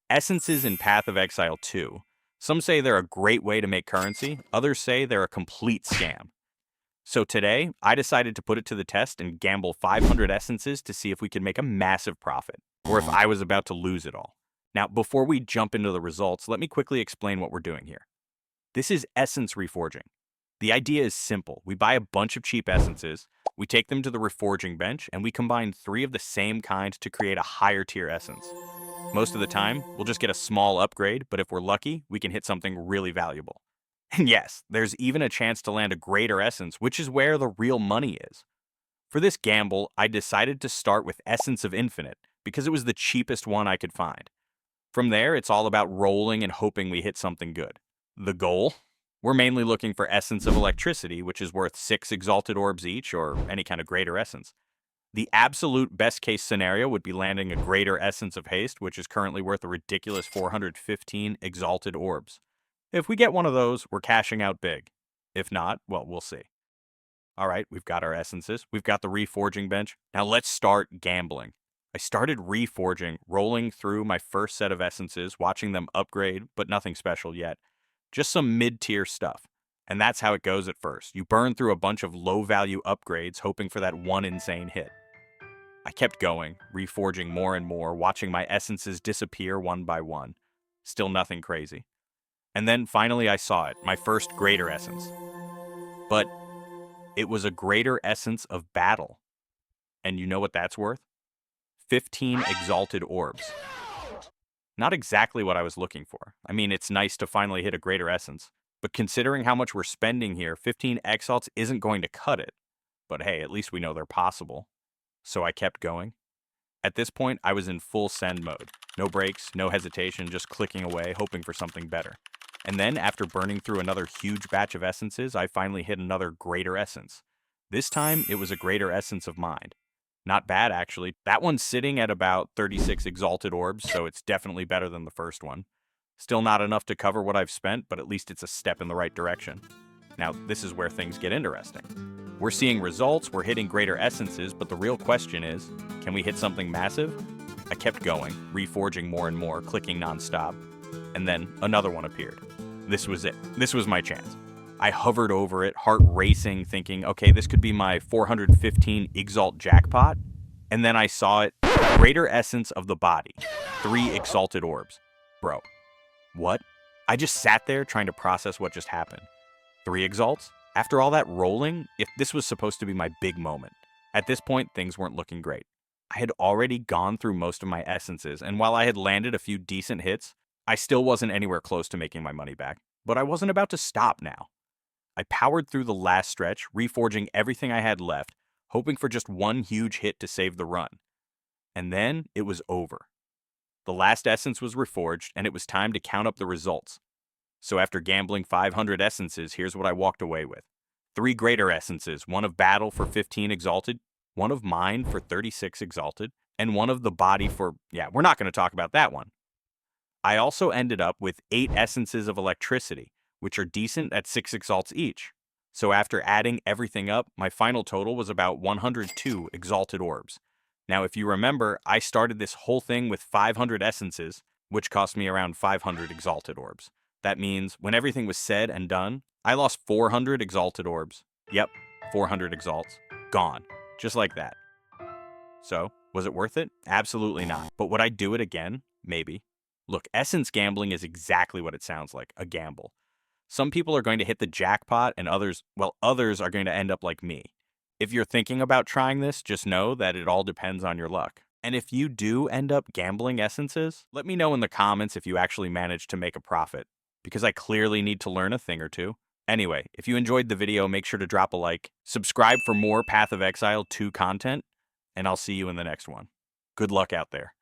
Essences in Path of Exile 2. Some say they're a great way to make currency, others say they're a complete scam. So today, I decided to put it to the test and gamble 500 essences to see if we could make a massive profit, or if I was about to lose it all. Now, before we jump into the results, let me quickly explain what we're doing here. This is essence reforging. The idea is simple. We buy a bunch of cheap essences, we take them to the reforging bench, and we combine 3 of the same kind to create a higher tier essence. Most of the time, we'll just get a small upgrade, but if we're lucky, we can hit something really valuable. And yes, there's even a chance to land a greater essence, which is where the real money is. For this gamble, I decided to start with Essence of Infinite, because it was the cheapest one I could find. From there, it's all about rolling and hoping we hit something good. The goal? We're mainly looking for Essence of Electricity, which is worth 6 Exalted Orbs each, or any kind of greater essence. The absolute best case scenario would be landing a greater Essence of Haste, which is currently worth a ridiculous 415 Exalted Orbs. If we get one of those, we're cashing out big. If not, well, we'll see. All right, we've got our essences. We've got the reforging bench. Now let's start gambling. I started reforging, rolling through my first set of essences, watching them upgrade, but nothing special yet. Just some mid-tier stuff. And that's how it goes at first. You burn through a bunch of low-value upgrades, hoping for that one insane hit. I kept going, reforging more and more, watching my essences disappear one by one. Still nothing crazy. And then finally I saw it, my first greater essence. But it was a greater essence of battle. And you know what that's worth? 15 exalted orbs. Not exactly what I was looking for. I mean, it's nice to finally hit a greater essence. But considering how much we're spending here, 15 exalts isn't going to cut it. But hey, at least we know they're possible. So I kept going. At this point, I was in full send mode. No breaks, no hesitation, just clicking away, hoping for something better. And then, after burning through another huge batch of essences, I finally hit another greater essence. This time, it was a greater essence of mind. Not bad, actually. That one's sitting at about 36 exalted orbs, so it's definitely better than the first one. Still not enough to cover what I've spent, but at least it's a step in the right direction. Now, this is where things get interesting. We're seeing results, we're hitting greater essences, but the real question is, can we hit something massive? I kept going, reforging more and more, clicking nonstop. And then another one appeared. This was it. This was my chance. I hovered over it, heart racing, thinking, okay, this could be my 415 Exalt jackpot. And then I saw it, greater essence of the body, 3 exalted orbs. Bro, what? I just sat there trying to process what just happened. 3 exalts? After all that rolling, if this was supposed to be my big moment. At this point, things weren't looking great. I had already gone through most of my essences, and while I had landed a few decent hits, I still wasn't anywhere close to making my money back. But I wasn't about to stop now. I powered through the last stretch, reforging everything I had left, hoping for just one huge hit to save the run. And then it was over. The last essence was reforged, and it was time to count up the results. So after gambling 500 essences, here's what I walked away with. 3 greater essences, one of battle for 15 exalted, one of mind for 36 exalted, and one of the body for, yeah, we're not going to talk about that one. I also ended up with 8 essences of electricity, which are decent at 6 exalts each. So after adding everything up, my final total was about 102 exalted orbs. Now if you remember, I started this whole thing with 500 essences, which cost me around 500 exalted orbs. That means when everything was said and done, I lost 400 exalted orbs. Yep, 400 exalts. Gone. Just like that. So, was it worth it? Absolutely not. But would I do it again? Maybe. Look, essence gambling is exactly what it sounds like, a gamble. Some people are going to hit the jackpot and others are going to end up like me. If you're thinking about trying this, just know that it all depends on your luck. And if you do end up gambling essences, let me know in the comments if you actually managed to make a profit, because I clearly need to learn a thing or two. Anyway, if you enjoyed the video, make sure to drop a like, subscribe for more Path of Exile 2 content, and I'll see you in the next one. Good luck out there.